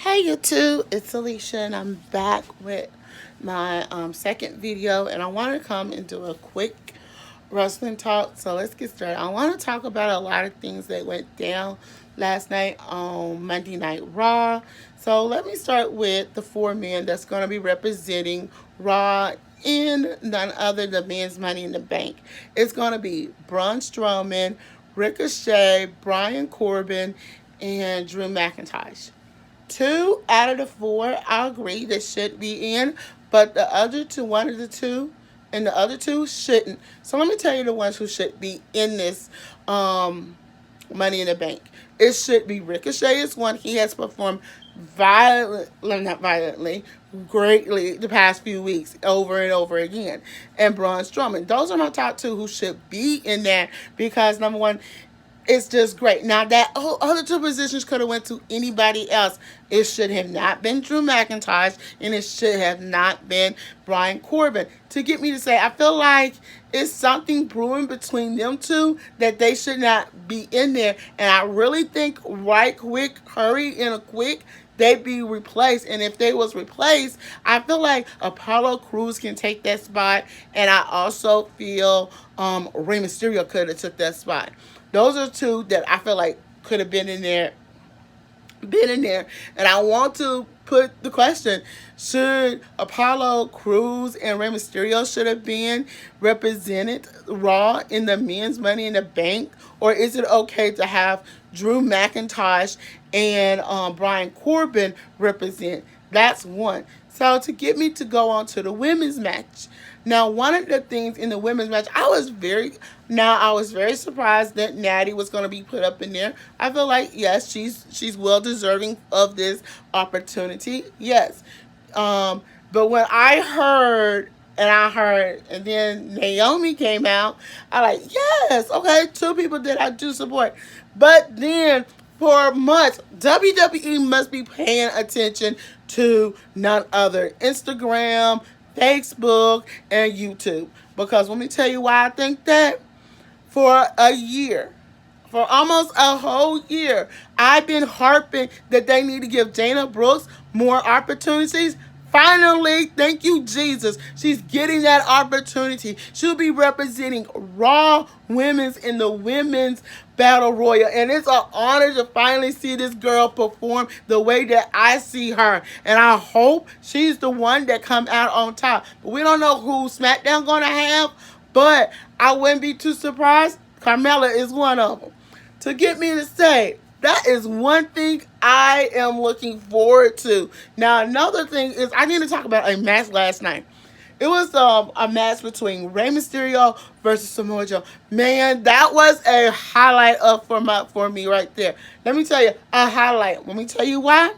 Hey YouTube, it's Alicia and I'm back with my second video, and I want to come and do a quick wrestling talk. So let's get started. I want to talk about a lot of things that went down last night on Monday Night Raw. So let me start with the four men that's going to be representing Raw in none other than Men's Money in the Bank. It's going to be Braun Strowman, Ricochet, Brian Corbin, and Drew McIntyre. Two out of the four, I agree, that should be in, but the other two, one of the two, and the other two shouldn't. So let me tell you the ones who should be in this Money in the Bank. It should be Ricochet is one. He has performed violently, not violently, greatly the past few weeks, over and over again. And Braun Strowman. Those are my top two who should be in there because number one, it's just great. Now that other two positions could have went to anybody else. It should have not been Drew McIntyre, and it should have not been Brian Corbin. To get me to say, I feel like it's something brewing between them two that they should not be in there. And I really think right quick, hurry in a quick, they be replaced. And if they was replaced, I feel like Apollo Crews can take that spot. And I also feel Rey Mysterio could have took that spot. Those are two that I feel like could have been in there. And I want to put the question: should Apollo Crews and Rey Mysterio should have been represented Raw in the Men's Money in the Bank, or is it okay to have Drew McIntyre and Brian Corbin represent? That's one. So to get me to go on to the women's match. Now, one of the things in the women's match, I was very surprised that Natty was going to be put up in there. I feel like yes, she's well deserving of this opportunity. Yes, but when I heard, and then Naomi came out, I like yes, okay, two people that I do support, but then for months, WWE must be paying attention to none other Instagram, Facebook, and YouTube. Because let me tell you why I think that. For a year, for almost a whole year, I've been harping that they need to give Dana Brooks more opportunities. Finally, thank you, Jesus. She's getting that opportunity. She'll be representing Raw Women's in the Women's Battle Royal. And it's an honor to finally see this girl perform the way that I see her. And I hope she's the one that come out on top. But we don't know who SmackDown going to have. But I wouldn't be too surprised. Carmella is one of them. To get me to say, that is one thing I am looking forward to. Now, another thing is I need to talk about a match last night. It was a match between Rey Mysterio versus Samoa Joe. Man, that was a highlight for me right there. Let me tell you, a highlight. Let me tell you why.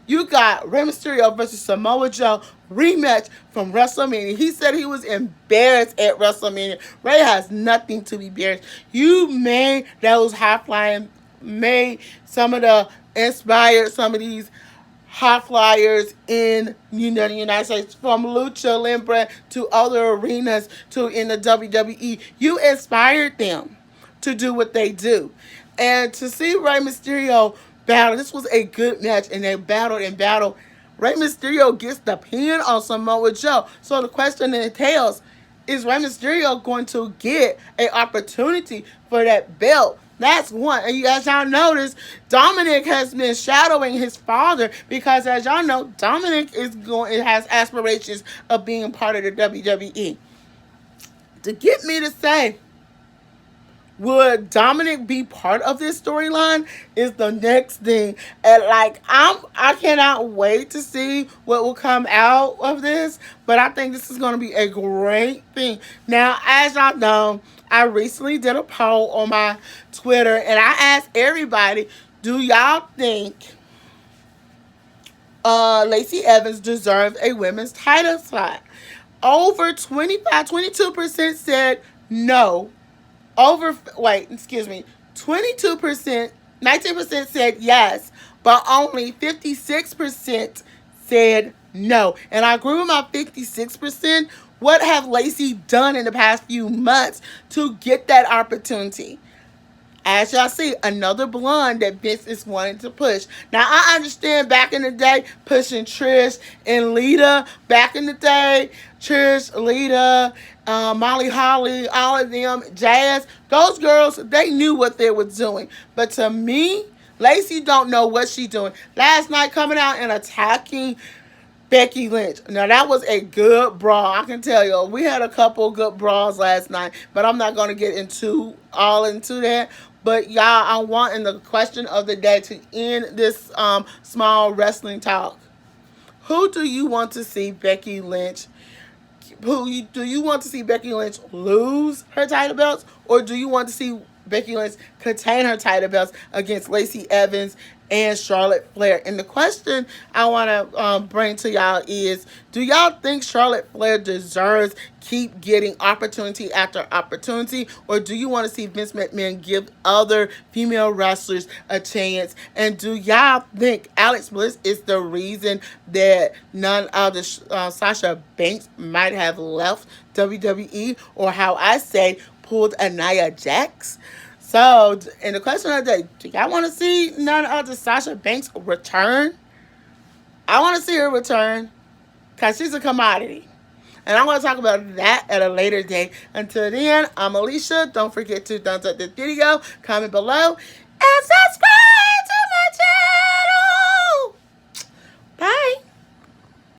You got Rey Mysterio versus Samoa Joe rematch from WrestleMania. He said he was embarrassed at WrestleMania. Rey has nothing to be embarrassed. You made those high flying, made some of some of these high flyers in the United States, from Lucha Libre to other arenas to in the WWE. You inspired them to do what they do. And to see Rey Mysterio battle, this was a good match, and they battled and battled. Rey Mysterio gets the pin on Samoa Joe. So the question entails, is Rey Mysterio going to get an opportunity for that belt? That's one. And as y'all notice, Dominic has been shadowing his father because, as y'all know, Dominic has aspirations of being part of the WWE. To get me to say, would Dominic be part of this storyline is the next thing. And I cannot wait to see what will come out of this. But I think this is going to be a great thing. Now, as y'all know, I recently did a poll on my Twitter, and I asked everybody, do y'all think Lacey Evans deserves a women's title slot? Over 22% said no. 22%, 19% said yes, but only 56% said no. And I agree with my 56%. What have Lacey done in the past few months to get that opportunity? As y'all see, another blonde that Vince is wanting to push. Now, I understand back in the day, pushing Trish and Lita. Back in the day, Trish, Lita, Molly Holly, all of them, Jazz. Those girls, they knew what they were doing. But to me, Lacey don't know what she's doing. Last night, coming out and attacking Becky Lynch. Now that was a good brawl. I can tell you, we had a couple good brawls last night, but I'm not going to get into that. But y'all, I want in the question of the day to end this small wrestling talk. Who do you want to see Becky Lynch? Do you want to see Becky Lynch lose her title belts, or do you want to see Becky Lynch contain her title belts against Lacey Evans and Charlotte Flair? And the question I want to bring to y'all is, do y'all think Charlotte Flair deserves keep getting opportunity after opportunity, or do you want to see Vince McMahon give other female wrestlers a chance? And do y'all think Alex Bliss is the reason that none other Sasha Banks might have left WWE, or how I say pulled a Nia Jax? So, in the question of the day, do y'all want to see none other Sasha Banks return? I want to see her return because she's a commodity. And I'm going to talk about that at a later date. Until then, I'm Alicia. Don't forget to thumbs up this video, comment below, and subscribe.